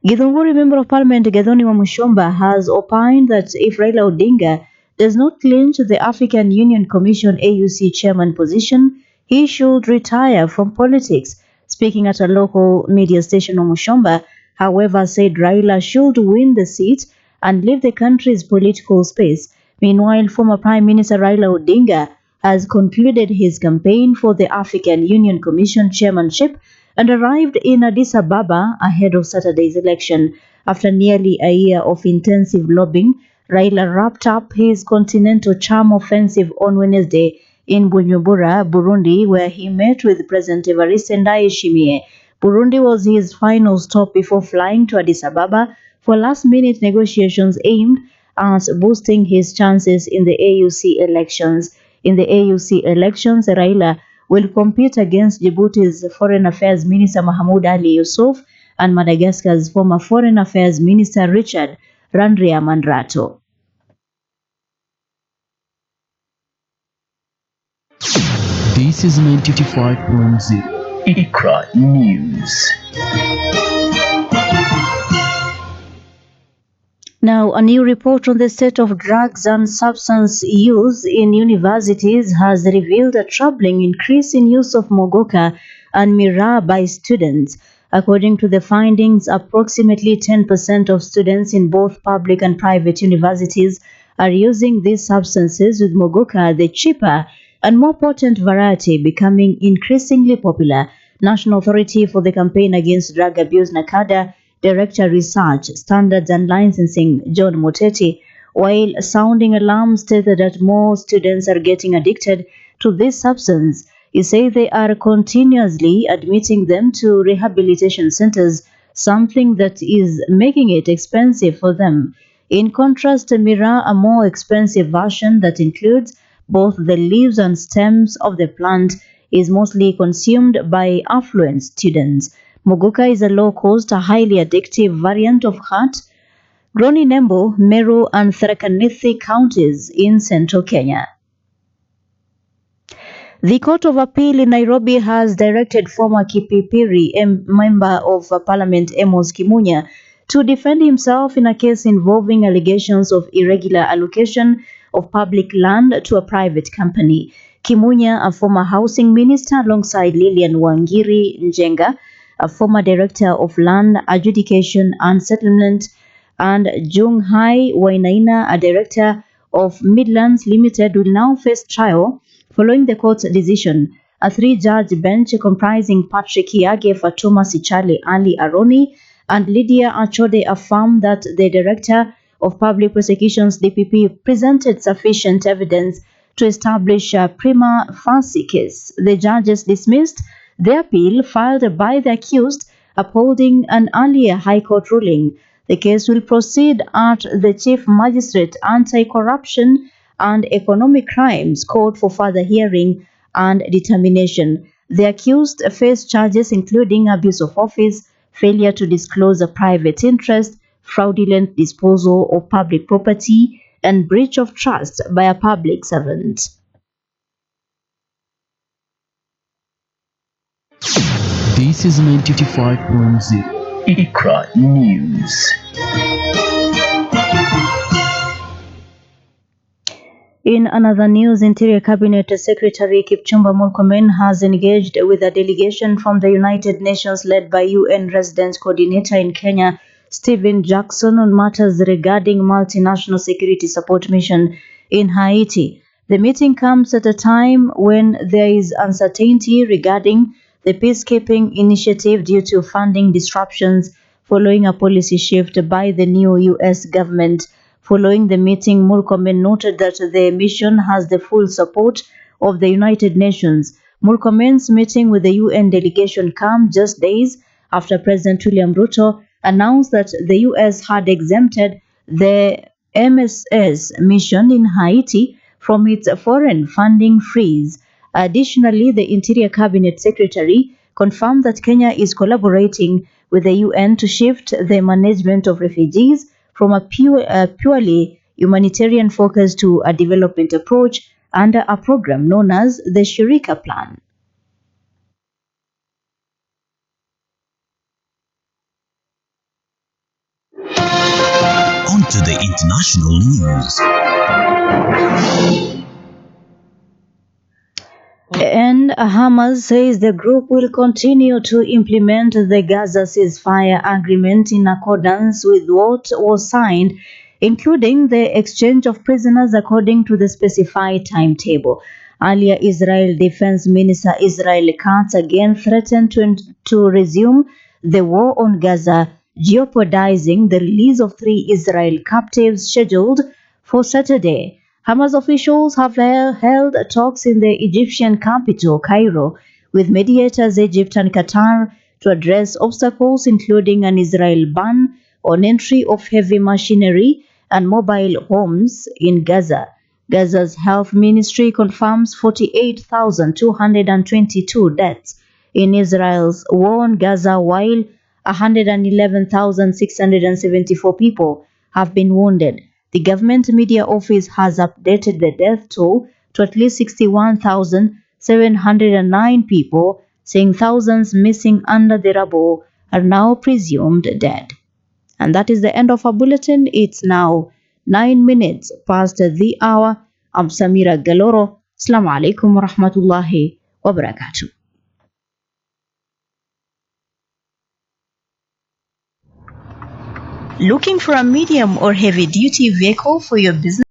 Githunguri Member of Parliament Gathoni Wamushomba has opined that if Raila Odinga does not clinch the African Union Commission AUC chairman position, he should retire from politics. Speaking at a local media station, Wamushomba, however, said Raila should win the seat and leave the country's political space. Meanwhile, former Prime Minister Raila Odinga has concluded his campaign for the African Union Commission chairmanship and arrived in Addis Ababa ahead of Saturday's election. After nearly a year of intensive lobbying, Raila wrapped up his continental charm offensive on Wednesday in Bujumbura, Burundi, where he met with President Evariste Ndayishimiye. Burundi was his final stop before flying to Addis Ababa for last-minute negotiations aimed at boosting his chances in the AUC elections. In the AUC elections, Raila will compete against Djibouti's Foreign Affairs Minister Mahmoud Ali Yusuf and Madagascar's former Foreign Affairs Minister Richard Randriamandrato. This is 95.0 Iqra News. Now, a new report on the state of drugs and substance use in universities has revealed a troubling increase in use of mogoka and mira by students. According to the findings, approximately 10% of students in both public and private universities are using these substances, with mogoka, the cheaper and more potent variety, becoming increasingly popular. National Authority for the Campaign Against Drug Abuse, NACADA, Director Research, Standards and Licensing, John Moteti, while sounding alarm, stated that more students are getting addicted to this substance. He said they are continuously admitting them to rehabilitation centers, something that is making it expensive for them. In contrast, Mira, a more expensive version that includes both the leaves and stems of the plant, is mostly consumed by affluent students. Muguka is a low-cost, highly addictive variant of hart grown in Embu, Meru, and Tharaka Nithi counties in central Kenya. The Court of Appeal in Nairobi has directed former Kipipiri Member of Parliament Amos Kimunya to defend himself in a case involving allegations of irregular allocation of public land to a private company. Kimunya, a former housing minister alongside Lilian Wangiri Njenga, a former director of land adjudication and settlement, and Jung Hai Wainaina, a director of Midlands Limited, will now face trial following the court's decision. A three-judge bench comprising Patrick Yage, Fatuma Sichale, Ali Aroni, and Lydia Achode affirmed that the Director of Public Prosecutions (DPP) presented sufficient evidence to establish a prima facie case. The judges dismissed the appeal filed by the accused, upholding an earlier High Court ruling. The case will proceed at the Chief Magistrate Anti-Corruption and Economic Crimes Court for further hearing and determination. The accused face charges including abuse of office, failure to disclose a private interest, fraudulent disposal of public property, and breach of trust by a public servant. This is 95.0 Iqra News. In another news, Interior Cabinet Secretary Kipchumba Murkomen has engaged with a delegation from the United Nations led by UN Resident Coordinator in Kenya, Stephen Jackson, on matters regarding multinational security support mission in Haiti. The meeting comes at a time when there is uncertainty regarding the peacekeeping initiative due to funding disruptions following a policy shift by the new U.S. government. Following the meeting, Murkomen noted that the mission has the full support of the United Nations. Murkomen's meeting with the UN delegation came just days after President William Ruto announced that the US had exempted the MSS mission in Haiti from its foreign funding freeze. Additionally, the Interior Cabinet Secretary confirmed that Kenya is collaborating with the UN to shift the management of refugees from a purely humanitarian focus to a development approach under a program known as the Shirika Plan. to the international news. And Hamas says the group will continue to implement the Gaza ceasefire agreement in accordance with what was signed, including the exchange of prisoners according to the specified timetable. Earlier, Israel Defense Minister Israel Katz again threatened to resume the war on Gaza, jeopardizing the release of 3 Israel captives scheduled for Saturday. Hamas officials have held talks in the Egyptian capital, Cairo, with mediators Egypt and Qatar to address obstacles including an Israel ban on entry of heavy machinery and mobile homes in Gaza. Gaza's health ministry confirms 48,222 deaths in Israel's war on Gaza, while 111,674 people have been wounded. The government media office has updated the death toll to at least 61,709 people, saying thousands missing under the rubble are now presumed dead. And that is the end of our bulletin. It's now 9 minutes past the hour. I'm Samira Galoro. Assalamu alaikum wa rahmatullahi wa barakatuh. Looking for a medium or heavy duty vehicle for your business?